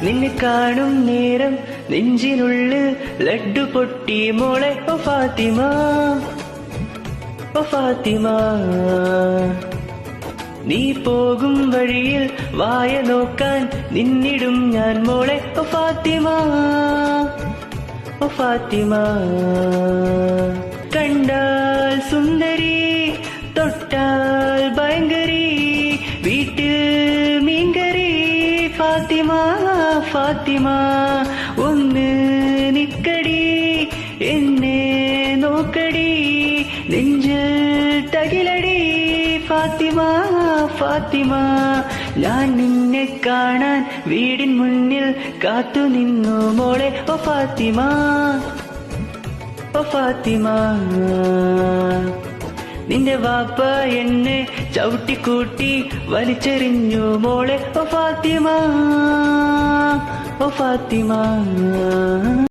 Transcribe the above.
നിന്നെ കാണും നേരം നെഞ്ചിനുള്ളിൽ ലഡ്ഡു പൊട്ടി മോളെ ഓ ഫാത്തിമ, ഓ ഫാത്തിമ. നീ പോകും വഴിയിൽ വായ നോക്കാൻ നിന്നിടും ഞാൻ മോളെ ഓ ഫാത്തിമ, ഓ ഫാത്തിമ. കണ്ടാൽ സുന്ദരി തൊട്ടാൽ ഭയങ്കരി വീട്ടിൽ മീൻകറി ഫാത്തിമ, ഫാത്തിമ. ഒന്ന് നിക്കടി എന്നെ നോക്കടി നെഞ്ചിൽ തകിലടി ഫാത്തിമ, ഫാത്തിമ. ഞാൻ നിന്നെ കാണാൻ വീടിൻ മുന്നിൽ കാത്തു നിന്നു മോളെ ഓ ഫാത്തിമ, ഓ ഫാത്തിമ. നിന്റെ വാപ്പ എന്നെ ചവിട്ടിക്കൂട്ടി വലിച്ചെറിഞ്ഞു മോളെ ഓ ഫാത്തിമ, ഓ ഫാത്തിമ.